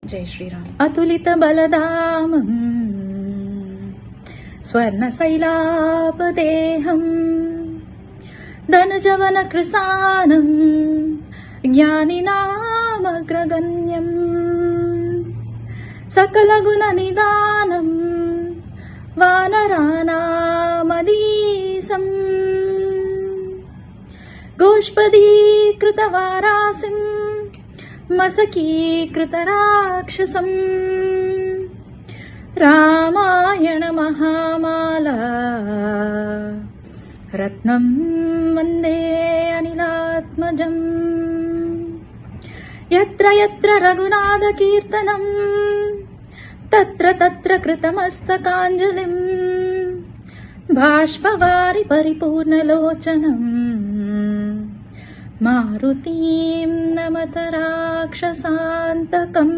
జై శ్రీరామ్. అతులిత బలదామం స్వర్ణశైలాపదేహం ధనజవన కృసానం జ్ఞానినామగ్రగణ్యం సకల గుణ నిదానం వానరానామదీశం గోష్పదీకృతవారాసిం మసకీకృతరాక్షసం రామాయణ మహామాలా రత్నం వందే అనిలాత్మజం యత్ర యత్ర రఘునాథ కీర్తనం తత్ర తత్ర కృతమస్తకాంజలిం బాష్పవారి పరిపూర్ణలోచనం మారుతీం నమత రాక్షసాంతకం.